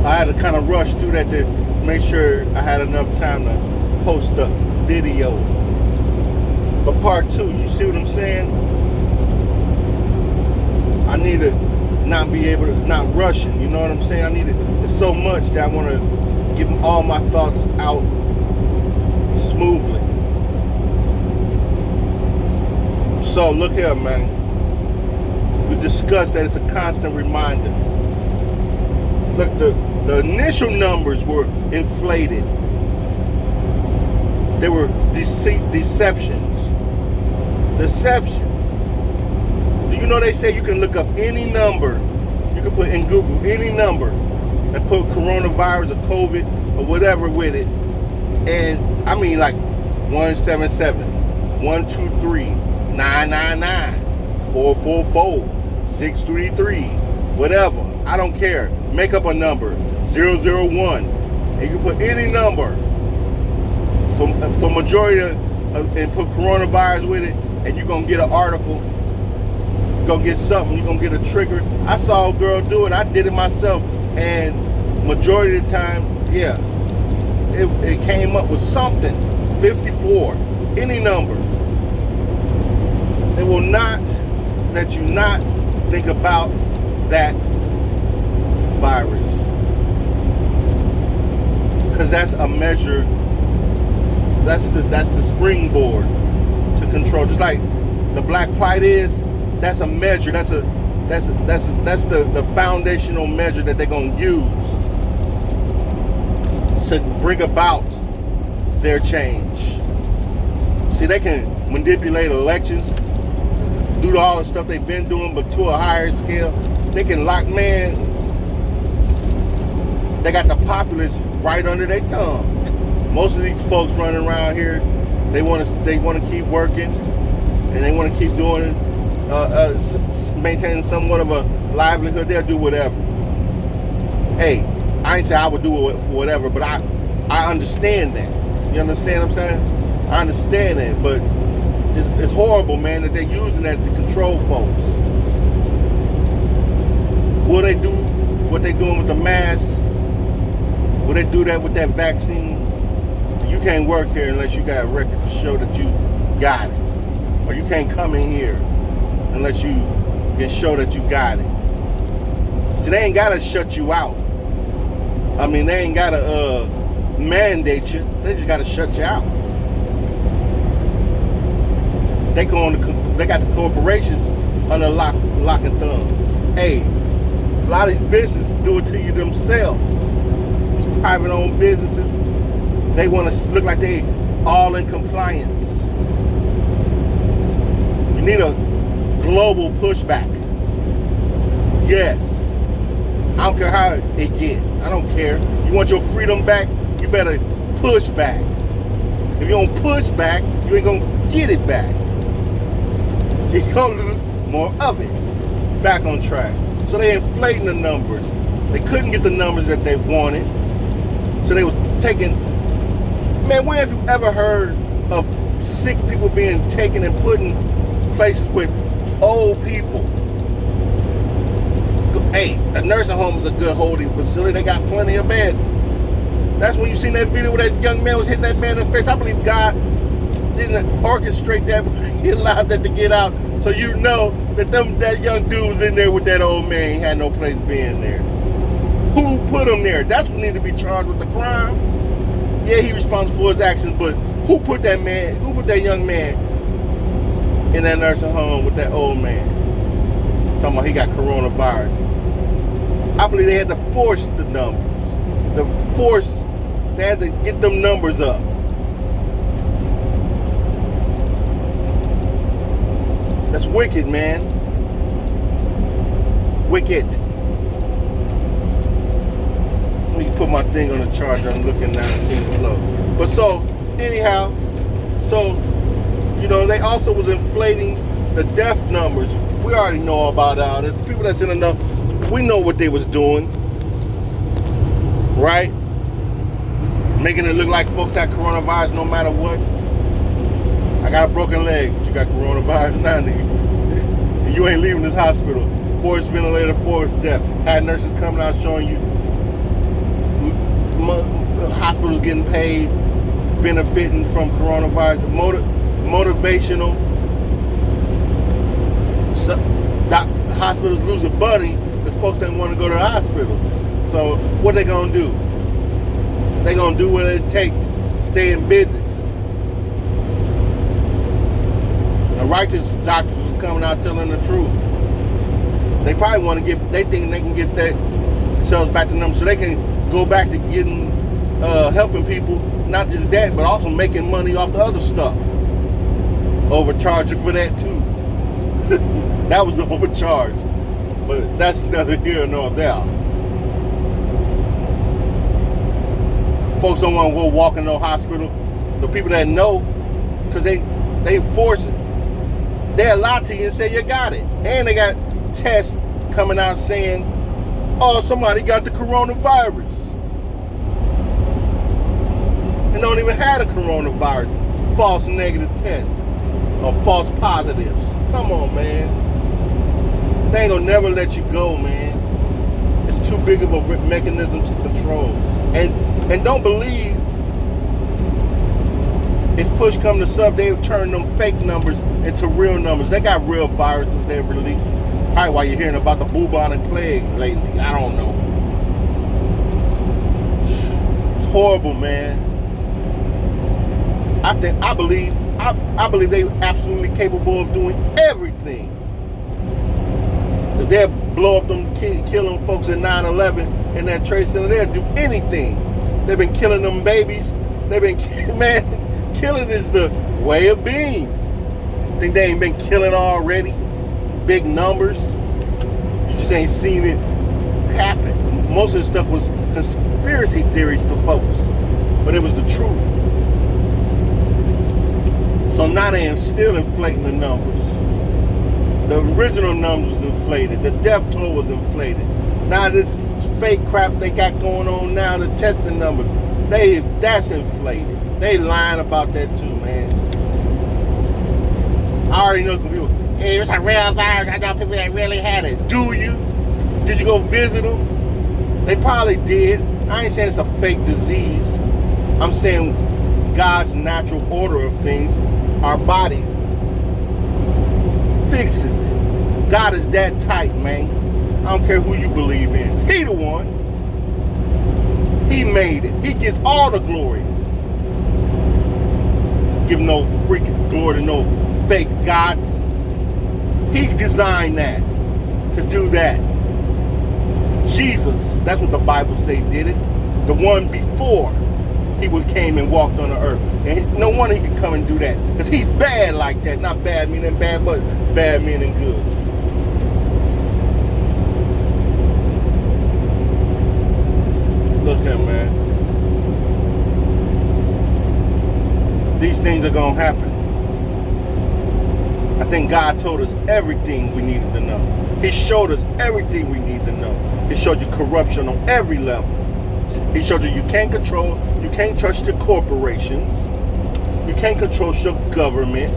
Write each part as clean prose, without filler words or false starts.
I had to kind of rush through that to make sure I had enough time to post the video. But part 2, you see what I'm saying? I need to not be able to, not rushing, you know what I'm saying? I need it. It's so much that I want to get all my thoughts out smoothly. So look here, man. We discussed that it's a constant reminder. Look, the initial numbers were inflated. They were deceptions. Do you know they say you can look up any number, you can put in Google any number and put coronavirus or COVID or whatever with it, and I mean like 177, 123, 999, 444, 633, whatever. I don't care. Make up a number, 001, and you can put any number for majority and put coronavirus with it, and you're gonna get an article. You're gonna get something. You're gonna get a trigger. I saw a girl do it. I did it myself, and majority of the time, yeah, it came up with something. 54, any number. They will not let you not think about that virus, because that's a measure. That's the springboard to control. Just like the black plight is, that's a measure. That's the foundational measure that they're gonna use to bring about their change. See, they can manipulate elections, do all the stuff they've been doing, but to a higher scale. They can lock, man. They got the populace right under their thumb. Most of these folks running around here, they want to keep working, and they want to keep doing, maintaining somewhat of a livelihood. They'll do whatever. Hey, I ain't say I would do it for whatever, but I understand that. You understand what I'm saying? I understand that, but it's horrible, man, that they're using that to control folks. Will they do what they're doing with the masks? Will they do that with that vaccine? You can't work here unless you got a record to show that you got it. Or you can't come in here unless you can show that you got it. See, they ain't got to shut you out. I mean, they ain't got to mandate you. They just got to shut you out. They got the corporations under lock and thumb. Hey, a lot of these businesses do it to you themselves. These private-owned businesses, they want to look like they all in compliance. You need a global pushback. Yes. I don't care how it get. I don't care. You want your freedom back, you better push back. If you don't push back, you ain't gonna get it back. You're gonna lose more of it. Back on track. So they inflating the numbers. They couldn't get the numbers that they wanted. So they was taking. Man, when have you ever heard of sick people being taken and put in places with old people? Hey, a nursing home is a good holding facility. They got plenty of beds. That's when you seen that video where that young man was hitting that man in the face. I believe God didn't orchestrate that. He allowed that to get out. So you know that that young dude was in there with that old man. He had no place being there. Who put him there? That's who need to be charged with the crime. Yeah, he responsible for his actions, but who put that man, who put that young man in that nursing home with that old man? Talking about he got coronavirus. I believe they had to force the numbers. They had to get them numbers up. That's wicked, man. Wicked. Let me put my thing on the charger. I'm looking now and seeing it low. But so, anyhow, they also was inflating the death numbers. We already know about all this. People that's in enough, we know what they was doing. Right? Making it look like folks had coronavirus no matter what. I got a broken leg, but you got coronavirus now, nigga. You ain't leaving this hospital. Forced ventilator, forced death. Had nurses coming out showing you hospitals getting paid, benefiting from coronavirus, motivational. So, hospitals losing money because folks don't want to go to the hospital. So what they gonna do? They gonna do what it takes to stay in business. The righteous doctors is coming out telling the truth. They probably want to get. They think they can get themselves back to numbers, so they can go back to getting helping people. Not just that, but also making money off the other stuff. Overcharging for that too. That was the overcharge, but that's neither here nor there. Folks don't want to go walk in no hospital. The people that know, because they force it. They'll lie to you and say you got it. And they got tests coming out saying, oh, somebody got the coronavirus. And don't even have the coronavirus. False negative tests or false positives. Come on, man. They ain't gonna never let you go, man. It's too big of a mechanism to control. And don't believe if push come to shove, they've turned them fake numbers into real numbers. They got real viruses they've released. Probably why you're hearing about the bubonic plague lately. I don't know. It's horrible, man. I believe they absolutely capable of doing everything. If they'll blow up them, killing folks at 9/11 in that Trade Center, they'll do anything. They've been killing them babies. They've been, man, killing is the way of being. Think they ain't been killing already? Big numbers. You just ain't seen it happen. Most of the stuff was conspiracy theories to folks, but it was the truth. So now they are still inflating the numbers. The original numbers was inflated. The death toll was inflated. Now this fake crap they got going on now, the testing numbers, that's inflated. They lying about that too, man. I already know people, hey, it's a real virus. I know people that really had it. Do you? Did you go visit them? They probably did. I ain't saying it's a fake disease. I'm saying God's natural order of things, our bodies, fixes it. God is that tight, man. I don't care who you believe in. He the one. He made it. He gets all the glory. Give no freaking glory to no fake gods. He designed that to do that. Jesus, that's what the Bible say did it. The one before he came and walked on the earth. And no wonder he could come and do that. Because he's bad like that. Not bad meaning bad, but bad meaning good. Look at him, man. These things are going to happen. I think God told us everything we needed to know. He showed us everything we need to know. He showed you corruption on every level. He showed you can't control, you can't trust your corporations. You can't control your government.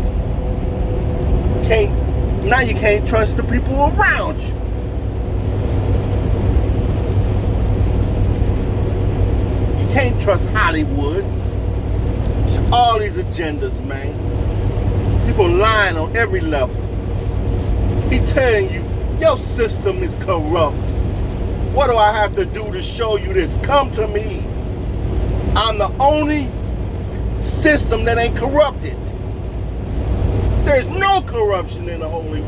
Now you can't trust the people around you. You can't trust Hollywood. It's all these agendas, man. People lying on every level. He telling you, your system is corrupt. What do I have to do to show you this? Come to me. I'm the only system that ain't corrupted. There's no corruption in the holy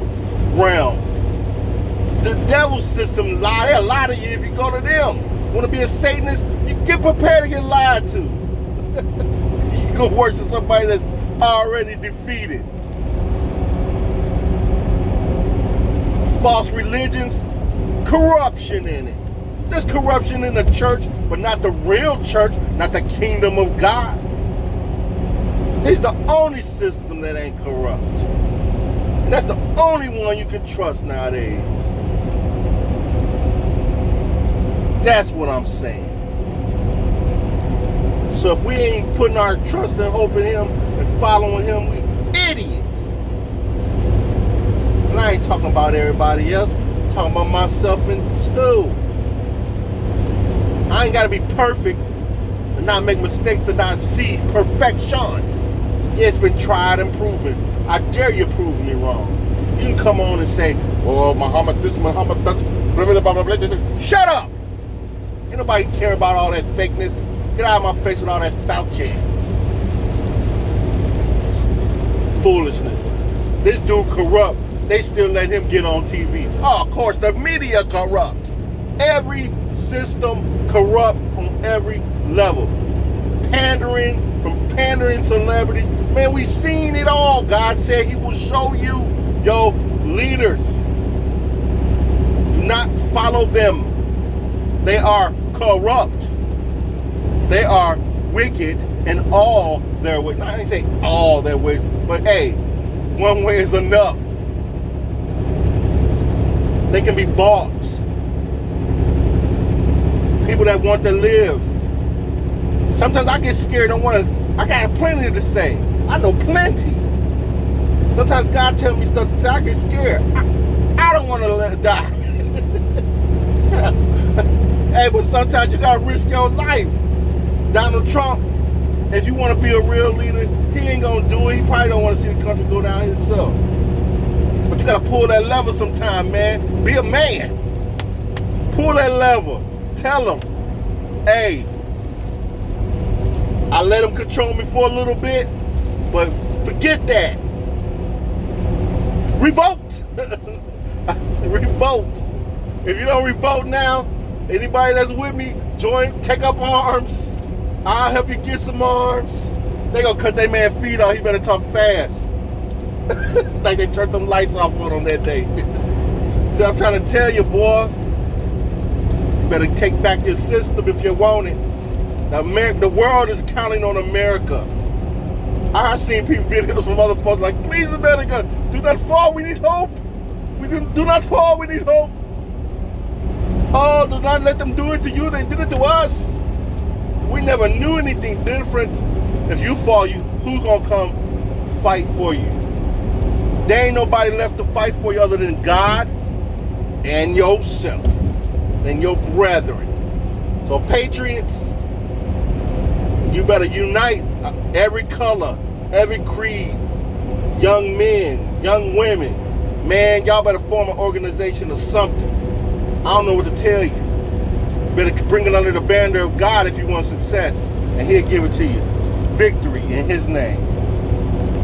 realm. The devil's system lie. They'll lie to you if you go to them. Want to be a Satanist? You get prepared to get lied to. You're going to work with somebody that's already defeated. False religions, corruption in it. There's corruption in the church, but not the real church, not the kingdom of God. It's the only system that ain't corrupt. And that's the only one you can trust nowadays. That's what I'm saying. So if we ain't putting our trust and hope in him and following him, we idiots. And I ain't talking about everybody else. I'm talking about myself and too. I ain't got to be perfect to not make mistakes, to not see perfection. Yeah, it's been tried and proven. I dare you prove me wrong. You can come on and say, oh, Muhammad this, Muhammad that, blah, blah, blah, blah, blah, blah. Shut up! Ain't nobody care about all that fakeness. Get out of my face with all that Fauci. Foolishness. This dude corrupt. They still let him get on TV. Oh, of course, the media corrupt. Every system corrupt on every level. From pandering celebrities. Man, we seen it all. God said he will show you your leaders. Do not follow them. They are corrupt. They are wicked in all their ways. I didn't say all their ways, but hey, one way is enough. They can be bought. People that want to live. Sometimes I get scared. I got plenty to say. I know plenty. Sometimes God tells me stuff to say. I get scared. I don't want to let it die. Hey, but sometimes you gotta risk your life. Donald Trump, if you want to be a real leader, he ain't gonna do it. He probably don't want to see the country go down himself. But you gotta pull that lever sometime, man. Be a man. Pull that lever. Tell him, hey, I let him control me for a little bit, but forget that. Revolt. Revolt. If you don't revolt now, anybody that's with me, join, take up arms. I'll help you get some arms. They gonna cut that man feet off. He better talk fast. Like they turned them lights off on that day. See, I'm trying to tell you, boy. You better take back your system if you want it. The world is counting on America. I've seen people videos from other folks like, please, America, do not fall. We need hope. Do not fall. We need hope. Oh, do not let them do it to you. They did it to us. We never knew anything different. If you fall, who's gonna come fight for you? There ain't nobody left to fight for you other than God and yourself and your brethren. So patriots, you better unite every color, every creed, young men, young women. Man, y'all better form an organization or something. I don't know what to tell you. Better bring it under the banner of God if you want success, and he'll give it to you. Victory in his name.